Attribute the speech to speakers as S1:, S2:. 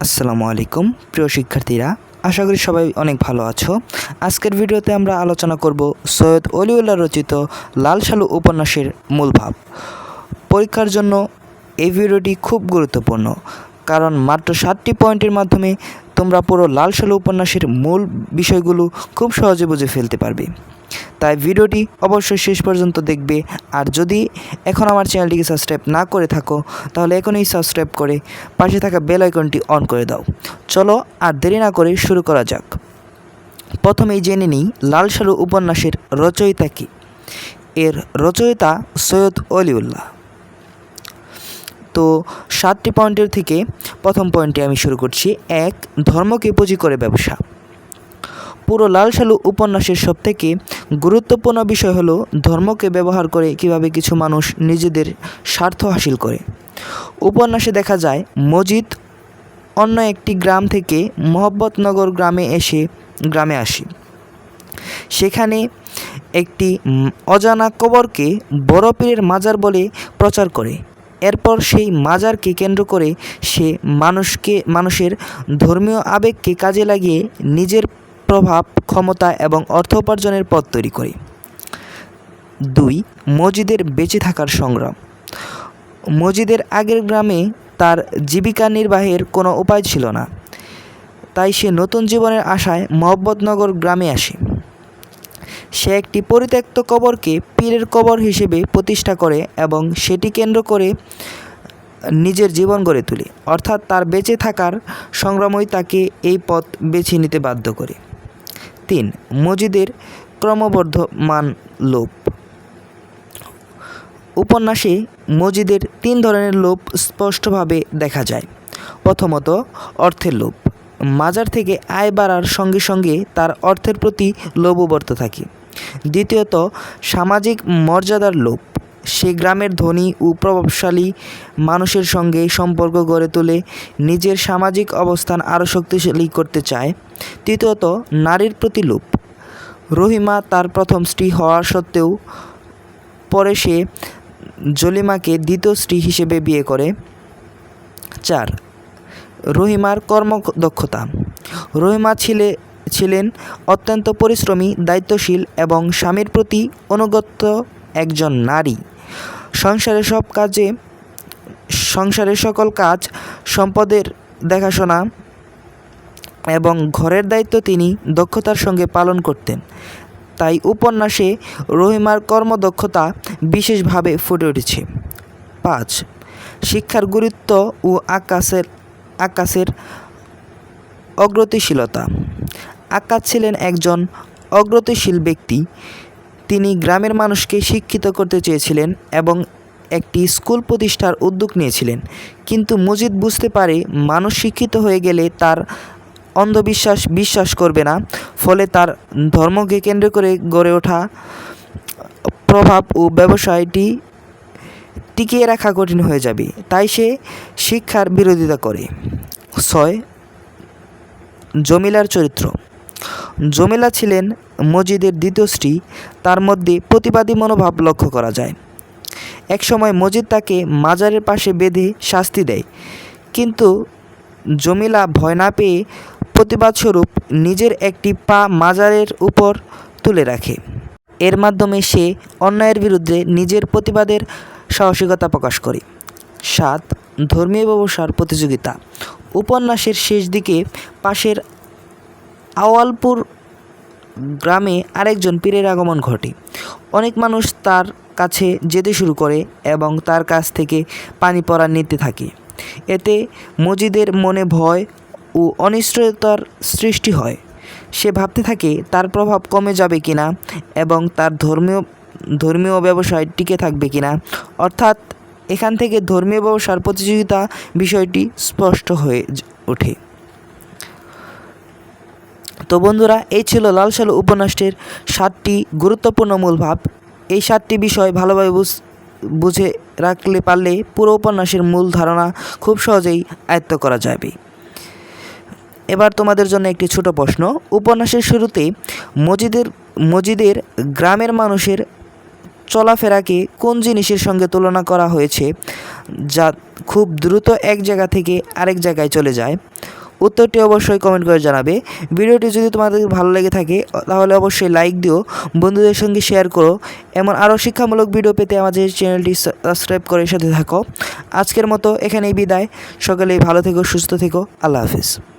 S1: আসসালামু আলাইকুম প্রিয় শিক্ষার্থীরা, আশা করি সবাই অনেক ভালো আছো। আজকের ভিডিওতে আমরা আলোচনা করব সৈয়দ অলিউল্লাহ রচিত লাল সালু উপন্যাসের মূল ভাব। পরীক্ষার জন্য এই ভিডিওটি খুব গুরুত্বপূর্ণ, কারণ মাত্র 7টি পয়েন্টের মাধ্যমে তোমরা পুরো লাল সালু উপন্যাসের মূল বিষয়গুলো খুব সহজে বুঝে ফেলতে পারবে। তাই ভিডিওটি অবশ্যই শেষ পর্যন্ত দেখবে। আর যদি এখন আমার চ্যানেলটিকে সাবস্ক্রাইব না করে থাকো, তাহলে এখনই সাবস্ক্রাইব করে পাশে থাকা বেল আইকনটি অন করে দাও। চলো আর দেরি না করে শুরু করা যাক। প্রথমেই জেনে নিই লাল সালু উপন্যাসের রচয়িতা কি। এর রচয়িতা সৈয়দ অলিউল্লাহ। তো 7টি পয়েন্টের থেকে প্রথম পয়েন্টে আমি শুরু করছি। 1. ধর্মকে পুঁজি করে ব্যবসা। পুরো লাল সালু উপন্যাসের সবথেকে গুরুত্বপূর্ণ বিষয় হলো ধর্মকে ব্যবহার করে কিভাবে কিছু মানুষ নিজেদের স্বার্থ হাসিল করে। উপন্যাসে দেখা যায় মজিদ অন্য একটি গ্রাম থেকে মোহাম্মদনগর গ্রামে আসে। সেখানে একটি অজানা কবরকে বড় পীরের মাজার বলে প্রচার করে। এরপর সেই মাজারকে কেন্দ্র করে সে মানুষের ধর্মীয় আবেগকে কাজে লাগিয়ে নিজের প্রভাব, ক্ষমতা এবং অর্থ উপার্জনের পথ তৈরি করে। 2. মজিদের বেঁচে থাকার সংগ্রাম। মজিদের আগের গ্রামে তার জীবিকা নির্বাহের কোনো উপায় ছিল না, তাই সে নতুন জীবনের আশায় মোহাম্মদনগর গ্রামে আসে। সে একটি পরিত্যক্ত কবরকে পীরের কবর হিসেবে প্রতিষ্ঠা করে এবং সেটি কেন্দ্র করে নিজের জীবন গড়ে তোলে। অর্থাৎ তার বেঁচে থাকার সংগ্রামই তাকে এই পথ বেছে নিতে বাধ্য করে। 3. মজিদের ক্রমবর্ধমান লোভ। উপন্যাসে মজিদের 3 ধরনের লোভ স্পষ্টভাবে দেখা যায়। প্রথমত, অর্থের লোভ। মাজার থেকে আয় বাড়ার সঙ্গে সঙ্গে তার অর্থের প্রতি লোভও বাড়তে থাকে। দ্বিতীয়ত, সামাজিক মর্যাদার লোভ। সে গ্রামের ধনী ও প্রভাবশালী মানুষের সঙ্গে সম্পর্ক গড়ে তুলে নিজের সামাজিক অবস্থান আরও শক্তিশালী করতে চায়। তৃতীয়ত, নারীর প্রতি লোভ। রহিমা তার প্রথম স্ত্রী হওয়া সত্ত্বেও পরে সে জলিমাকে দ্বিতীয় স্ত্রী হিসেবে বিয়ে করে। 4. রহিমার কর্মদক্ষতা। রহিমা ছিলেন অত্যন্ত পরিশ্রমী, দায়িত্বশীল এবং স্বামীর প্রতি অনুগত একজন নারী। সংসারের সকল কাজ, সম্পদের দেখাশোনা এবং ঘরের দায়িত্ব তিনি দক্ষতার সঙ্গে পালন করতেন। তাই উপন্যাসে রহিমার কর্মদক্ষতা বিশেষভাবে ফুটে উঠেছে। 5. শিক্ষার গুরুত্ব ও আকাশের অগ্রতিশীলতা। আকাশ ছিলেন একজন অগ্রতিশীল ব্যক্তি। তিনি গ্রামের মানুষকে শিক্ষিত করতে চেয়েছিলেন এবং একটি স্কুল প্রতিষ্ঠার উদ্যোগ নিয়েছিলেন। কিন্তু মজিদ বুঝতে পারে মানুষ শিক্ষিত হয়ে গেলে তার বিশ্বাস করবে না, ফলে তার ধর্মকে কেন্দ্র করে গড়ে ওঠা প্রভাব ও ব্যবসায়টি টিকিয়ে রাখা কঠিন হয়ে যাবে। তাই সে শিক্ষার বিরোধিতা করে। 6. জমিলার চরিত্র। জমিলা ছিলেন মজিদের দ্বিতীয় স্ত্রী। তার মধ্যে প্রতিবাদী মনোভাব লক্ষ্য করা যায়। একসময় মজিদ তাকে মাজারের পাশে বেঁধে শাস্তি দেয়, কিন্তু জমিলা ভয় না পেয়ে প্রতিবাদস্বরূপ নিজের একটি পা মাজারের উপর তুলে রাখে। এর মাধ্যমে সে অন্যায়ের বিরুদ্ধে নিজের প্রতিবাদের সাহসিকতা প্রকাশ করে। 7. ধর্মীয় ব্যবসার প্রতিযোগিতা। উপন্যাসের শেষ দিকে পাশের আওয়ালপুর গ্রামে আরেকজন পীরের আগমন ঘটে। অনেক মানুষ তার কাছে যেতে শুরু করে এবং তার কাছ থেকে পানি পড়া নিতে থাকে। এতে মজিদের মনে ভয় ও অনিশ্চয়তার সৃষ্টি হয়। সে ভাবতে থাকে তার প্রভাব কমে যাবে কিনা এবং তার ধর্মীয় ব্যবসায় টিকে থাকবে কিনা। অর্থাৎ এখান থেকে ধর্মীয় ব্যবসার প্রতিযোগিতা বিষয়টি স্পষ্ট হয়ে ওঠে। তো বন্ধুরা, এই ছিল লাল সালু উপন্যাসটির 7টি গুরুত্বপূর্ণ মূল ভাব। এই 7টি বিষয় ভালোভাবে বুঝে রাখলে পারলে পুরো উপন্যাসের মূল ধারণা খুব সহজেই আয়ত্ত করা যাবে। এবার তোমাদের জন্য একটি ছোট প্রশ্ন। উপন্যাসের শুরুতে মজিদের গ্রামের মানুষের চলাফেরাকে কোন জিনিসের সঙ্গে তুলনা করা হয়েছে যা খুব দ্রুত এক জায়গা থেকে আরেক জায়গায় চলে যায়? উত্তরটি অবশ্যই কমেন্ট করে জানাবে। ভিডিওটি যদি তোমাদের ভালো লেগে থাকে তাহলে অবশ্যই লাইক দিও, বন্ধুদের সঙ্গে শেয়ার করো। এমন আরও শিক্ষামূলক ভিডিও পেতে আমাদের চ্যানেলটি সাবস্ক্রাইব করে সাথে থাকো। আজকের মতো এখানেই বিদায়। সকলেই ভালো থেকো, সুস্থ থেকো। আল্লাহ হাফিজ।